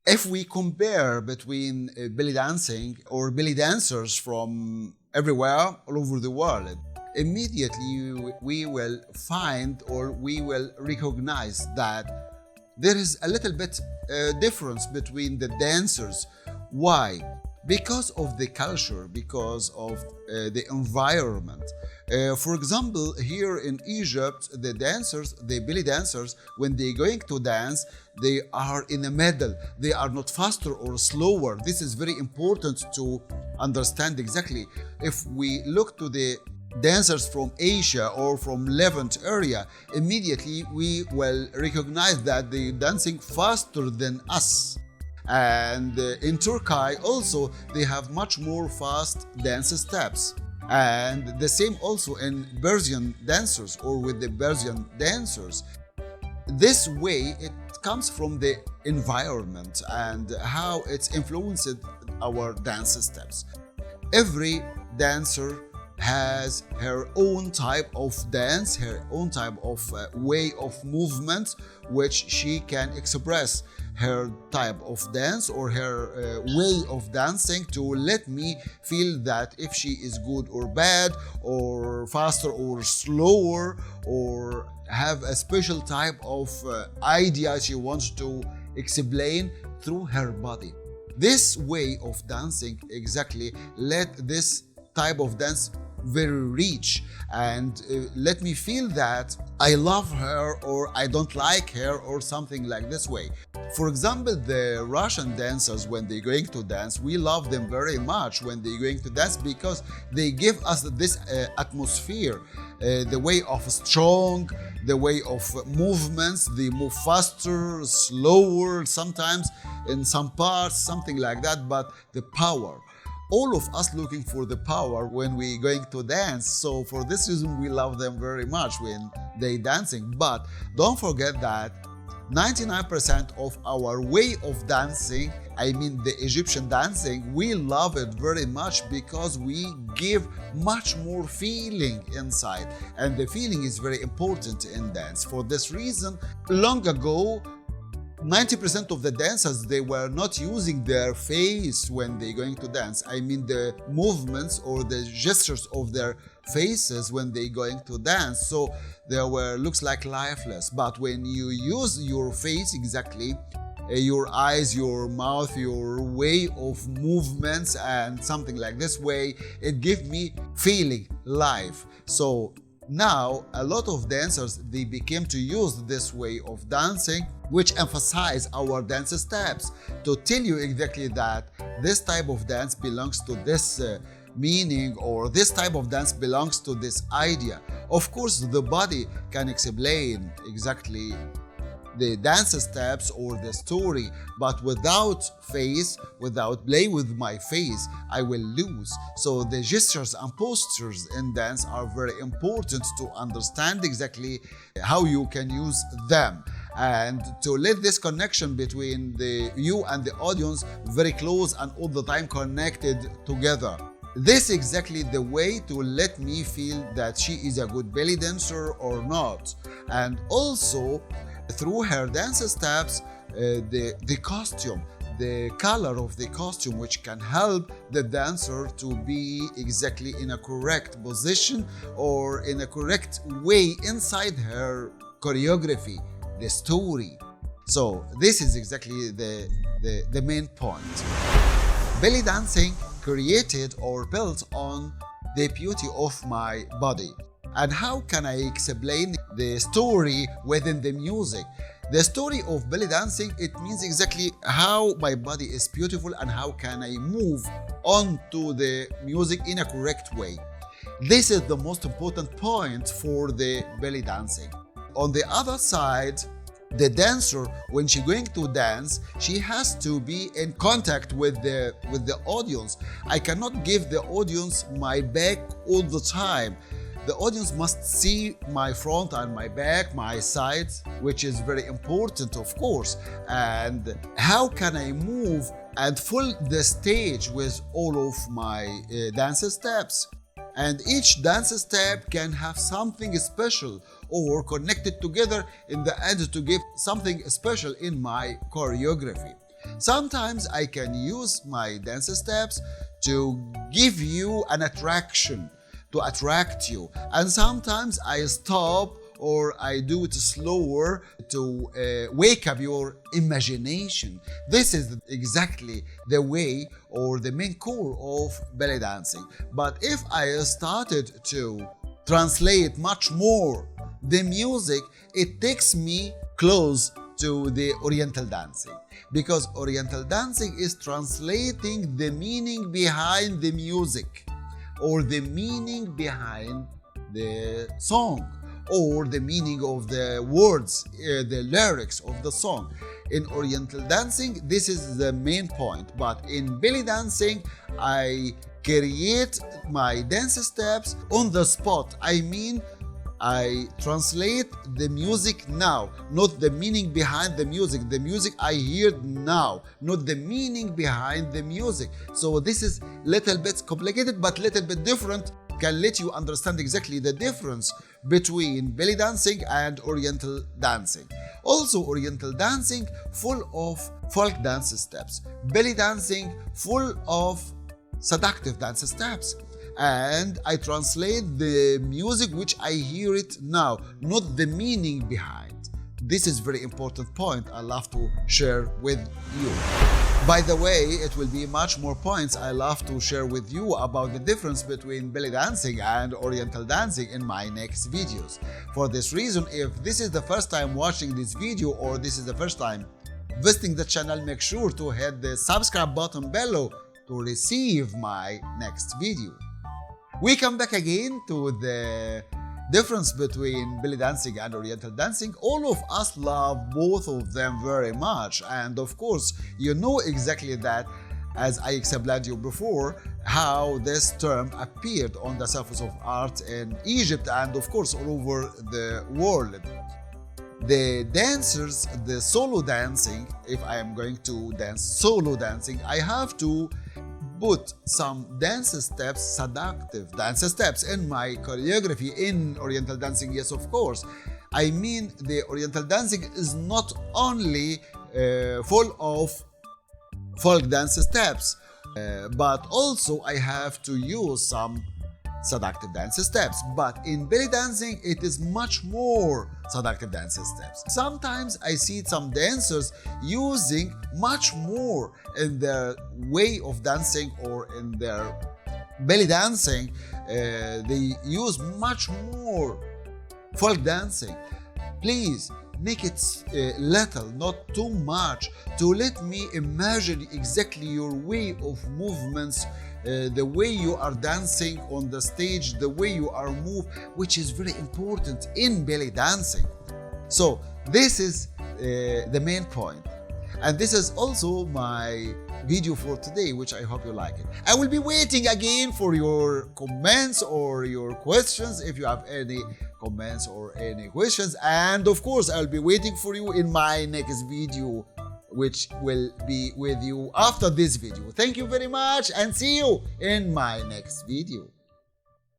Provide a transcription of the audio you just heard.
If we compare between belly dancing or belly dancers from everywhere all over the world, immediately we will find or we will recognize that there is a little bit difference between the dancers. Why? Because of the culture, because of the environment. For example, here in Egypt, the dancers, the belly dancers, when they're going to dance, they are in the middle. They are not faster or slower. This is very important to understand exactly. If we look to the dancers from Asia or from Levant area, immediately we will recognize that they're dancing faster than us. And in Turkey also they have much more fast dance steps. And the same also in Persian dancers or with the Persian dancers. This way it comes from the environment and how it's influenced our dance steps. Every dancer has her own type of dance, her own type of way of movement, which she can express her type of dance or her way of dancing to let me feel that if she is good or bad or faster or slower or have a special type of idea she wants to explain through her body. This way of dancing exactly let this type of dance very rich and let me feel that I love her or I don't like her or something like this way. For example, the Russian dancers, when they're going to dance, we love them very much when they're going to dance because they give us this atmosphere, the way of strong, the way of movements, they move faster, slower, sometimes in some parts, something like that, but the power. All of us looking for the power when we're going to dance. So for this reason, we love them very much when they dancing. But don't forget that 99% of our way of dancing, I mean the Egyptian dancing, we love it very much because we give much more feeling inside. And the feeling is very important in dance. For this reason, long ago, 90% of the dancers, they were not using their face when they're going to dance. I mean the movements or the gestures of their faces when they're going to dance. So they were looks like lifeless. But when you use your face exactly, your eyes, your mouth, your way of movements and something like this way, it gives me feeling life. So now a lot of dancers, they became to use this way of dancing, which emphasize our dance steps to tell you exactly that this type of dance belongs to this meaning or this type of dance belongs to this idea. Of course, the body can explain exactly the dance steps or the story, but without face, without play with my face, I will lose. So the gestures and postures in dance are very important to understand exactly how you can use them and to let this connection between you and the audience very close and all the time connected together. This is exactly the way to let me feel that she is a good belly dancer or not. And also through her dance steps, the costume, the color of the costume, which can help the dancer to be exactly in a correct position or in a correct way inside her choreography, the story. So this is exactly the main point. Belly dancing created or built on the beauty of my body. And how can I explain the story within the music? The story of belly dancing, it means exactly how my body is beautiful and how can I move onto the music in a correct way. This is the most important point for the belly dancing. On the other side, the dancer, when she's going to dance, she has to be in contact with the audience. I cannot give the audience my back all the time. The audience must see my front and my back, my sides, which is very important, of course. And how can I move and fill the stage with all of my dance steps? And each dance step can have something special or connected together in the end to give something special in my choreography. Sometimes I can use my dance steps to give you an attraction, to attract you, and sometimes I stop or I do it slower to wake up your imagination. This is exactly the way or the main core of belly dancing. But if I started to translate much more the music, it takes me close to the Oriental dancing, because Oriental dancing is translating the meaning behind the music, or the meaning behind the song, or the meaning of the words, the lyrics of the song. In Oriental dancing, this is the main point, but in belly dancing, I create my dance steps on the spot. I mean, I translate the music now, not the meaning behind the music. The music I hear now, not the meaning behind the music. So this is little bit complicated, but little bit different, can let you understand exactly the difference between belly dancing and Oriental dancing. Also, Oriental dancing full of folk dance steps, belly dancing full of seductive dance steps. And I translate the music which I hear it now, not the meaning behind. This is very important point I love to share with you. By the way, it will be much more points I love to share with you about the difference between belly dancing and Oriental dancing in my next videos. For this reason, if this is the first time watching this video or this is the first time visiting the channel, make sure to hit the subscribe button below to receive my next video. We come back again to the difference between belly dancing and Oriental dancing. All of us love both of them very much, and of course you know exactly that, as I explained to you before, how this term appeared on the surface of art in Egypt and of course all over the world. The dancers, the solo dancing, if I am going to dance solo dancing, I have to put some dance steps, seductive dance steps in my choreography. In Oriental dancing, yes, of course. I mean, the Oriental dancing is not only full of folk dance steps, but also I have to use some seductive dance steps. But in belly dancing, it is much more seductive dance steps. Sometimes I see some dancers using much more in their way of dancing or in their belly dancing. They use much more folk dancing. Please make it little, not too much, to let me imagine exactly your way of movements, the way you are dancing on the stage, the way you are moved, which is very important in belly dancing. So this is the main point. And this is also my video for today, which I hope you like it. I will be waiting again for your comments or your questions if you have any comments or any questions. And of course, I'll be waiting for you in my next video, which will be with you after this video. Thank you very much and see you in my next video.